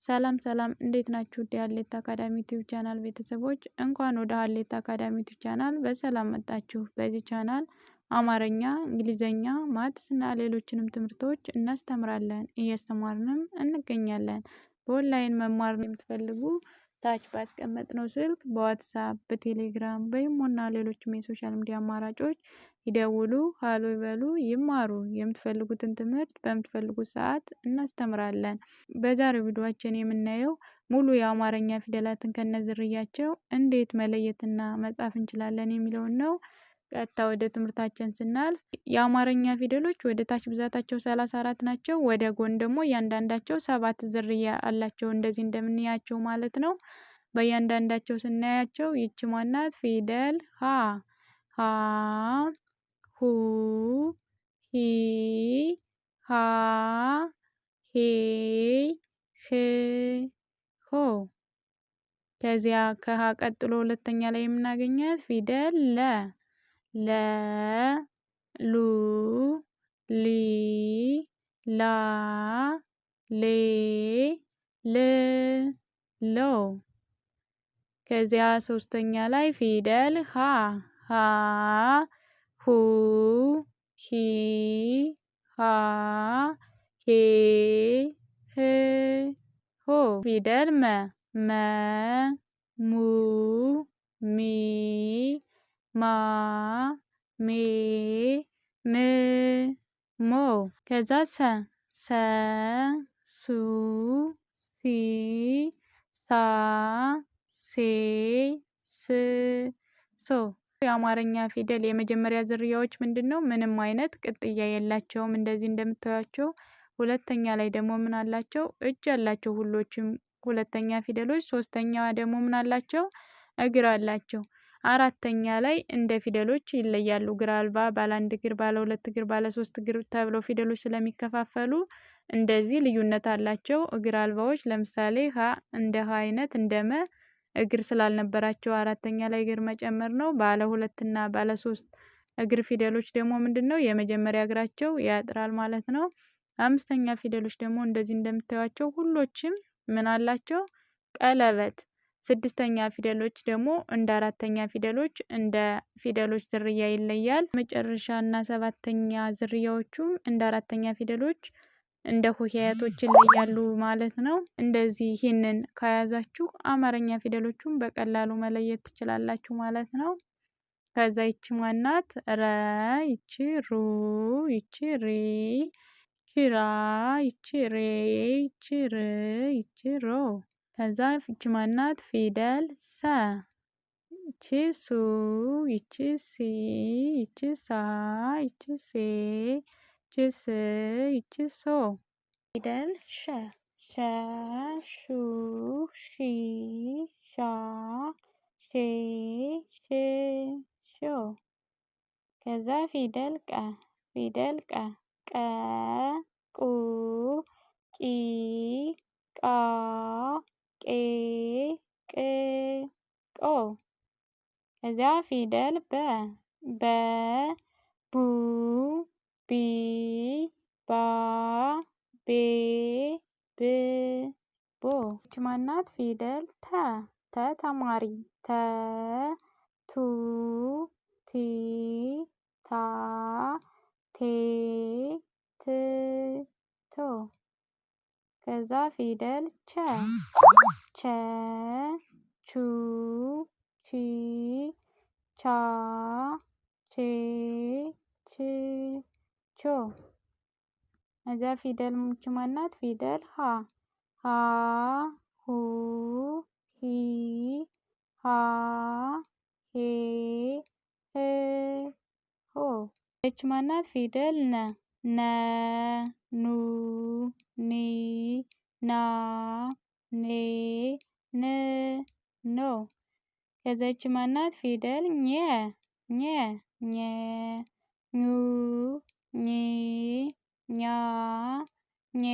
ሰላም ሰላም እንዴት ናችሁ? ውድ የሀሌታ አካዳሚ ዩቲዩብ ቻናል ቤተሰቦች እንኳን ወደ ሀሌታ አካዳሚ ዩቲዩብ ቻናል በሰላም መጣችሁ። በዚህ ቻናል አማርኛ፣ እንግሊዘኛ፣ ማትስ እና ሌሎችንም ትምህርቶች እናስተምራለን እያስተማርንም እንገኛለን። በኦንላይን መማር የምትፈልጉ ታች ባስቀመጥነው ስልክ በዋትሳፕ፣ በቴሌግራም፣ በኢሞና ሌሎችም የሶሻል ሚዲያ አማራጮች ይደውሉ፣ ሃሎ ይበሉ፣ ይማሩ። የምትፈልጉትን ትምህርት በምትፈልጉት ሰዓት እናስተምራለን። በዛሬው ቪዲዮአችን የምናየው ሙሉ የአማርኛ ፊደላትን ከነዝርያቸው እንዴት መለየትና መጻፍ እንችላለን የሚለውን ነው። ቀጥታ ወደ ትምህርታችን ስናልፍ የአማርኛ ፊደሎች ወደ ታች ብዛታቸው 34 ናቸው። ወደ ጎን ደግሞ እያንዳንዳቸው 7 ዝርያ አላቸው እንደዚህ እንደምናያቸው ማለት ነው። በእያንዳንዳቸው ስናያቸው ይቺ ማናት? ፊደል ሀ ሀ ሁ ሂ ሃ ሄ ህ ሆ። ከዚያ ከሀ ቀጥሎ ሁለተኛ ላይ የምናገኛት ፊደል ለ ለ ሉ ሊ ላ ሌ ል ሎ። ከዚያ ሶስተኛ ላይ ፊደል ሀ ሀ ሁ ሂ ሃ ሄ ህ ሆ። ፊደል መ መ ሙ ሚ ማ ሜ ም ሞ። ከዛ ሰ ሰ ሱ ሲ ሳ ሴ ስ ሶ። የአማርኛ ፊደል የመጀመሪያ ዝርያዎች ምንድነው? ምንም አይነት ቅጥያ የላቸውም እንደዚህ እንደምታዩቸው። ሁለተኛ ላይ ደግሞ ምን አላቸው? እጅ አላቸው ሁሎችም ሁለተኛ ፊደሎች። ሶስተኛ ደግሞ ምን አላቸው? እግር አላቸው። አራተኛ ላይ እንደ ፊደሎች ይለያሉ። እግር አልባ፣ ባለ አንድ እግር፣ ባለ ሁለት እግር፣ ባለ ሶስት እግር ተብለው ፊደሎች ስለሚከፋፈሉ እንደዚህ ልዩነት አላቸው። እግር አልባዎች ለምሳሌ ሀ እንደ ሀ አይነት እንደ መ እግር ስላልነበራቸው አራተኛ ላይ እግር መጨመር ነው። ባለ ሁለት እና ባለ ሶስት እግር ፊደሎች ደግሞ ምንድነው? የመጀመሪያ እግራቸው ያጥራል ማለት ነው። አምስተኛ ፊደሎች ደግሞ እንደዚህ እንደምታዩቸው ሁሎችም ምን አላቸው? ቀለበት። ስድስተኛ ፊደሎች ደግሞ እንደ አራተኛ ፊደሎች እንደ ፊደሎች ዝርያ ይለያል። መጨረሻ እና ሰባተኛ ዝርያዎቹም እንደ አራተኛ ፊደሎች እንደ ሆሄያቶች ይለያሉ ማለት ነው። እንደዚህ ይህንን ከያዛችሁ አማርኛ ፊደሎቹን በቀላሉ መለየት ትችላላችሁ ማለት ነው። ከዛ ይቺ ማናት? ረ፣ ይቺ ሩ፣ ይቺ ሪ፣ ይቺ ራ፣ ይቺ ሬ፣ ይቺ ር፣ ይቺ ሮ። ከዛ ይቺ ማናት? ፊደል ሰ፣ ይቺ ሱ፣ ይቺ ሲ፣ ይቺ ሳ፣ ይቺ ሴ፣ ይቺ ስ፣ ይቺ ሶ። ፊደል ሸ ሸ ሹ ሺ ሻ ሼ ሽ ሾ። ከዛ ፊደል ቀ ፊደል ቀ ቀ ቁ ቂ ቃ ቄ ቅ ቆ። ከዚያ ፊደል በ በ ቡ ቢ ባ ቤ ብ ቦ። ይቺ ማናት? ፊደል ተ ተ ተማሪ ተ ቱ ቲ ታ ቴ ት ቶ። ከዛ ፊደል ቸ ቸ ቹ ቺ ቻ ቼ ች ቾ። ከዛ ፊደል ይቺ ማናት? ፊደል ሀ ሀ ሁ ሂ ሃ ሄ ህ ሆ። ይቺ ማናት? ፊደል ነ ነ ኑ ኒ ና ኔ ን ኖ። ከዛ ይቺ ማናት? ፊደል ኘ ኘ ኘ ኙ ኚ ኛ ኘ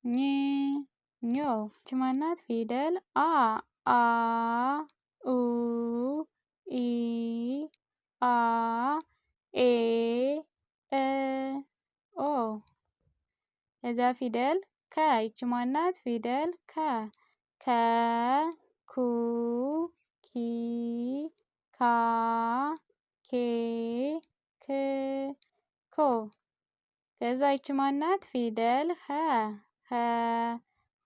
ኝ ኞ። ይቺ ማናት? ፊደል አ አ ኡ ኢ አ ኤ እ ኦ። ከዛ ፊደል ይቺ ማናት? ፊደል ከ ከ ኩ ኪ ካ ኬ ክ ኮ። ከዛ ይቺ ማናት? ፊደል ኸ ኸ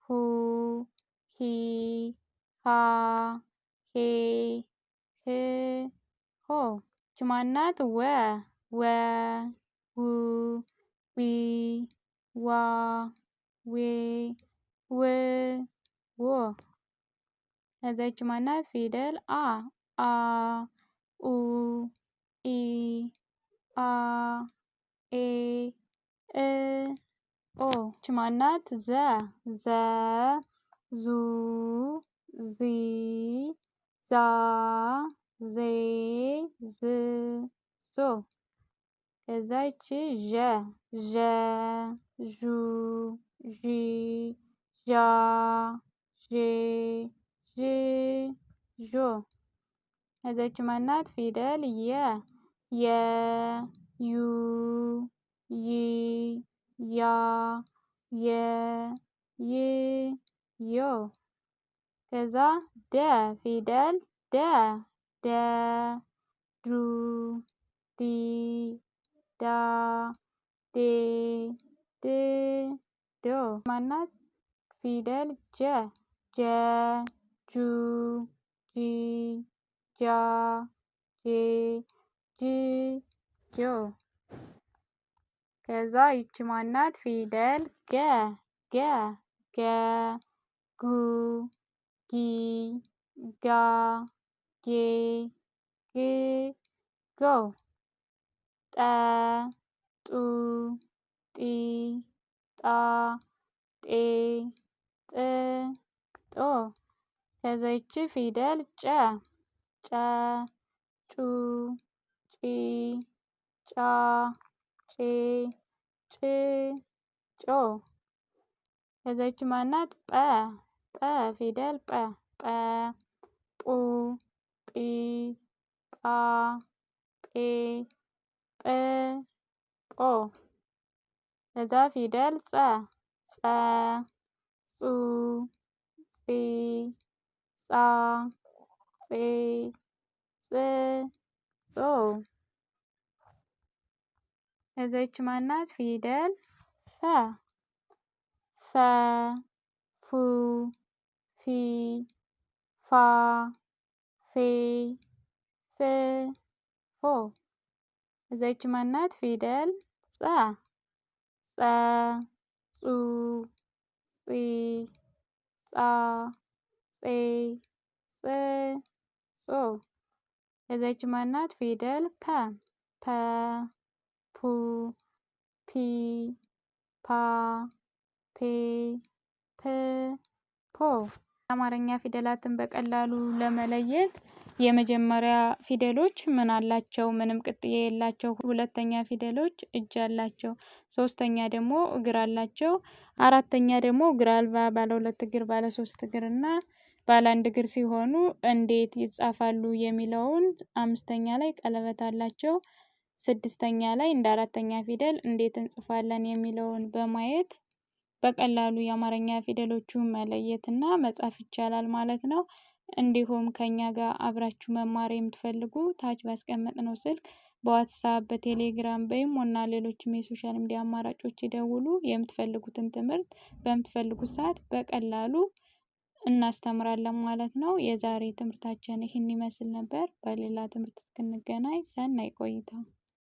ሁ ሂ ሃ ሄ ህ ሆ። ይቺ ማናት? ወ ወ ው ዊ ዋ ዌ ው ዎ። ከዛ ይቺ ማናት? ፊደል አ አ ኡ ኢ አ ኤ እ ኦ። ይቺ ማናት? ዘ ዘ ዙ ዚ ዛ ዜ ዝ ዞ። ከዛ ይቺ ዠ ዠ ዡ ዢ ዣ ዤ ዥ ዦ። ከዛ ይቺ ማናት? ፊደል የ የ ዩ ይ ያ የ ይ ዮ። ከዛ ደ ፊደል ደ ደ ዱ ዲ ዳ ዴ ድ ዶ። ማናት? ፊደል ጀ ጀ ጁ ጂ ጃ ጄ ጅ ጆ። ከዛ ይቺ ማናት? ፊደል ገ ገ ገ ጉ ጊ ጋ ጌ ግ ጎ። ጠ ጡ ጢ ጣ ጤ ጥ ጦ። ከዛ ይቺ ፊደል ጨ ጨ ጩ ጪ ጫ ጬ ጭ ጮ። ከዛ ይቺ ማናት? ጰ ጰ ፊደል ጰ ጰ ጱ ጲ ጳ ጴ ጵ ጶ። ከዛ ፊደል ጸ ጸ ጹ ጺ ጻ ጼ ጽ ጾ። ከዛ ይቺ ማናት? ፊደል ፈ ፈ ፉ ፊ ፋ ፌ ፍ ፎ። ከዛ ይቺ ማናት? ፊደል ጸ ጸ ጹ ጺ ጻ ጼ ጽ ጾ። ከዛ ይቺ ማናት? ፊደል ፐ ፐ ፑ ፒ ፓ ፔ ፕ ፖ። የአማርኛ ፊደላትን በቀላሉ ለመለየት የመጀመሪያ ፊደሎች ምን አላቸው? ምንም ቅጥያ የላቸው። ሁለተኛ ፊደሎች እጅ አላቸው። ሶስተኛ ደግሞ እግር አላቸው። አራተኛ ደግሞ እግር አልባ ባለ 2 እግር፣ ባለ 3 እግር እና ባለ 1 እግር ሲሆኑ እንዴት ይጻፋሉ የሚለውን አምስተኛ ላይ ቀለበት አላቸው። ስድስተኛ ላይ እንደ አራተኛ ፊደል እንዴት እንጽፋለን የሚለውን በማየት በቀላሉ የአማርኛ ፊደሎቹን መለየትና መጻፍ ይቻላል ማለት ነው። እንዲሁም ከኛ ጋር አብራችሁ መማር የምትፈልጉ ታች ባስቀመጥነው ስልክ በዋትስአፕ፣ በቴሌግራም፣ በኢሞ እና ሌሎችም የሶሻል ሚዲያ አማራጮች ይደውሉ። የምትፈልጉትን ትምህርት በምትፈልጉት ሰዓት በቀላሉ እናስተምራለን ማለት ነው። የዛሬ ትምህርታችን ይህን ይመስል ነበር። በሌላ ትምህርት እስክንገናኝ ሰናይ ቆይታ